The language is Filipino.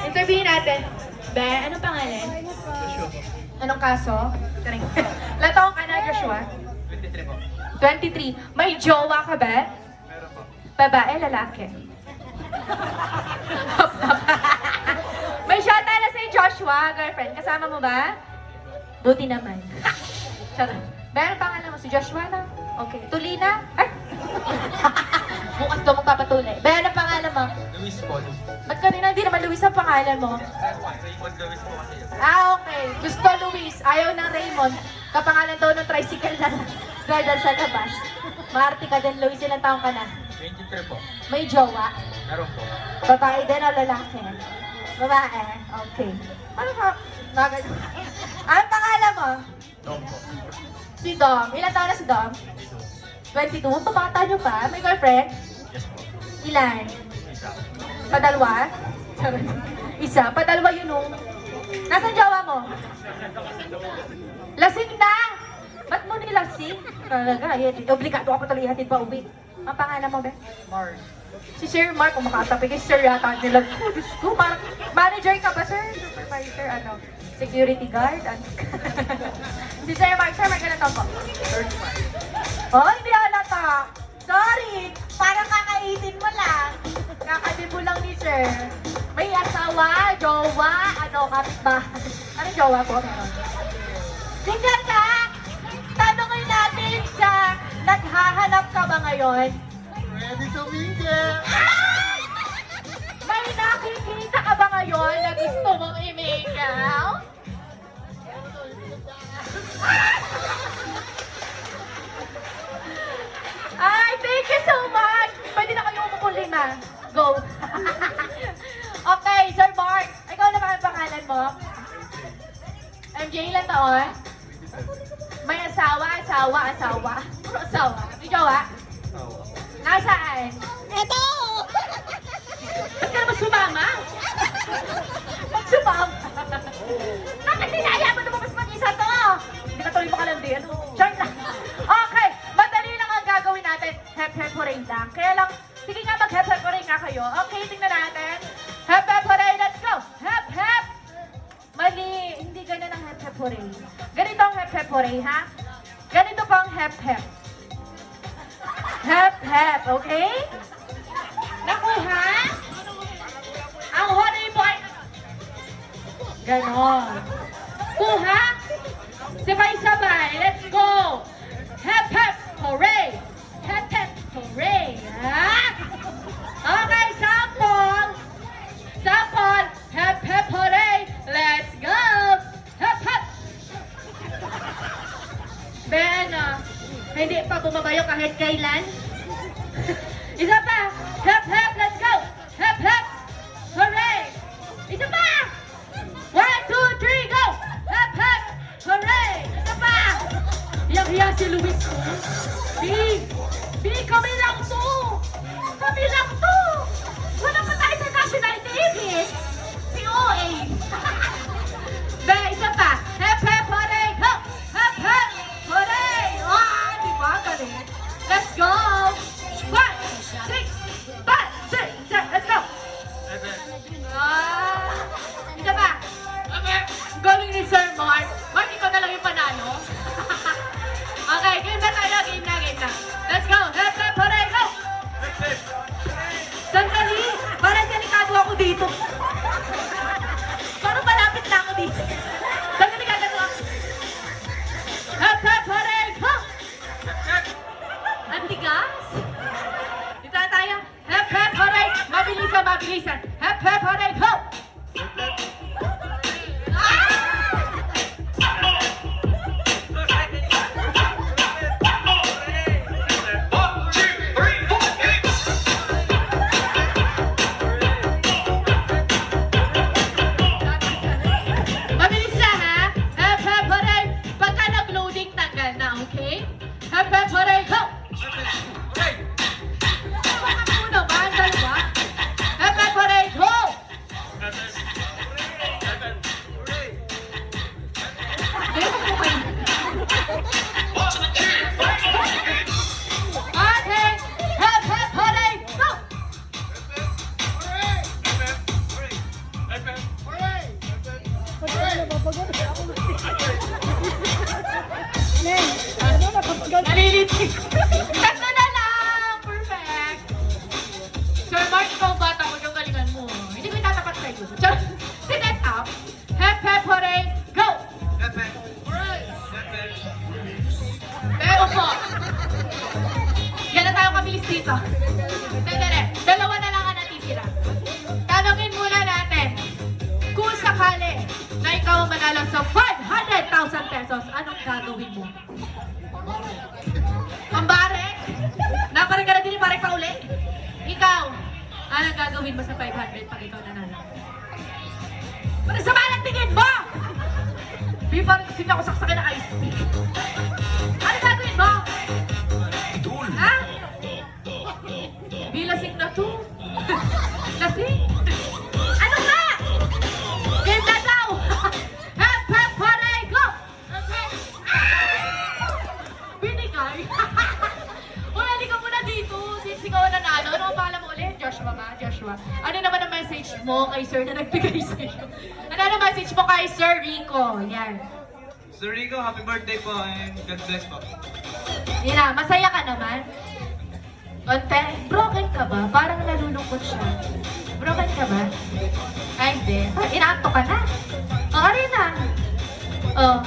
Interviewin natin. Be, anong pangalan? Anong kaso? Ilan taong ka na, Joshua? 23 po. 23. May jowa ka ba? Meron po. Babae, lalaki. May shot na sa'yo, Joshua, girlfriend. Kasama mo ba? Buti naman. Charot. Be, anong pangalan mo? Si Joshua na? Okay. Tulina? Ay! Bukas daw magpapatuloy. Be, anong pangalan mo? Luis po. Ba't kanina hindi naman Luis ang pangalan mo? Raymond Luis po kasi yun. Okay. Gusto Luis. Ayaw ng Raymond. Kapangalan daw ng tricycle na garden sa labas. Maarte ka din, Luis. Ilang taong ka na? 23 po. May jowa. Meron po. Babae din o lalaki? Babae. Okay. Ano ka? Anong pangalan mo? Dom po. Si Dom. Ilang taon na si Dom? 22. Pabata niyo pa? May girlfriend? Yes po. Ilan? Isa. Padalwa? Isa. Padalwa yun nung. Nasaan jowa mo? Lasing na! Ba't mo nilasing? Talaga, obligado ka pa tuloy hatid pa uwi. Ang pangalan mo, be? Mars. Si Sir Mark, kung makatabi kay Sir yata nila. Diyos ko, parang manager ka ba, Sir? Supervisor, ano? Security guard? Ano? Si Sir Mark, ganun po. 35. Oh, hindi halata. Sorry, parang kakaitin mo lang. Kakaitin mo lang ni Sir. May asawa, jowa, ano, kapitbahay. Ano jowa po? Meron. Single ka? Tanongin natin siya, naghahanap ka ba ngayon? Ready to mingle! May nakikita ka ba ngayon na gusto mong i-mingle? Ay, thank you so much! Pwede na kayo umupo lima. Go! Okay, Sir Mark, ikaw naman ang pangalan mo? MJ, ilan taon? May asawa. Puro asawa. May jowa? Nasaan? Eto! Ba't ka naman sumama? Ba't sumama? Bakit dinaya mo naman mas mag-isa to? Hindi ka tuloy makalandi. Ano? Short lang. Okay, madali lang ang gagawin natin. Hep-hep hooray lang. Kaya lang, sige nga mag-hep-hep hooray nga kayo. Okay, tingnan natin. Hep-hep hooray, let's go! Hep-hep! Mali, hindi ganun ang hep-hep hooray. Ganito ang hep-hep hooray, ha? Ganito po ang hep-hep. Hep-hep, okay? Nakuha? Ang hooray po ay... Ganon. Kuha? Sabay-sabay, let's go! Hep-hep hooray! Hep-hep hooray! Ha? Okay, sample! Sample! Hep-hep hooray! Let's go! Hep-hep! Ben, hindi pa bumabayo kahit kailan. Isa pa! Hep-hep! Let's go! Hep-hep! Hooray! Isa pa! 1, 2, 3, go! Hep-hep! Hooray! Isa pa! Hiyak-hiya si Luis. B, kami lang to! Kami lang to! Wala pa tayo sa national TV! Si OA! Be, isa pa! Hep-hep! Hooray! Go! Hep-hep! Hooray! Di ba? Galing. Let's go! 1, 6, 5, 6, 7, let's go! Isa pa! Galing ni Sir Mark. Mark, ikaw na lang yung panalo. Okay, game na tayo. Game na. Let's go! Hep, hep, hooray, go! Sandali! Parang delikado ako dito. Parang malapit na ako dito. Sandali ka ako. Hep, hep, hooray, go! Ang tigas. Dito na tayo. Hep, hep, hooray! Mabilisan. Hep, hep, hooray, go! Mabilis na ha. Hep, hep, hooray! Pagka nag-loading, tanggal na, okay? Hep, hep, hooray, go! Baka muna ba? Dalawa? Hep, hep, hooray, go! Okay, hep, hep, hooray, go! Nalilitig. Tatlo na lang! Perfect! Sir Mark, ikaw bata mo yung galingan mo. Hindi ko itatapat sa iyo. Sir, sit it up. Hep, hep, hooray, go! Pepe. Alright. Pepe. Upo. Yan na tayo kabilis dito. Teka, dalawa na lang ang natitira. Tanungin muna natin, kung sakali na ikaw manalo sa 500,000 pesos, anong gagawin mo? Pambarek? Naparang ka na din yung parang pauli? Ikaw, anong gagawin mo sa 500 pag ikaw nanalo? Parang sa balang tingin mo! Di parang kasi ako saksakin ng ice cream. Ano gagawin mo? Ha? Bilasing na to. Lasing? Ano nga? Game na daw! Hep, hep, hooray, go! Okay. Binigay. Umali ka muna dito. Since ikaw ang nanalo. Ano ang pangalan mo ulit? Joshua ba? Joshua. Ano naman ang message mo kay sir na nagbigay sa'yo? Ano ang message mo kay Sir Rico? Yan. Sir Rico, happy birthday po and God bless po. Yan na, masaya ka naman. Konti, broken ka ba? Parang nalulungkot siya. Broken ka ba? Ay, hindi. Inaanto ka na. O, rin na. O,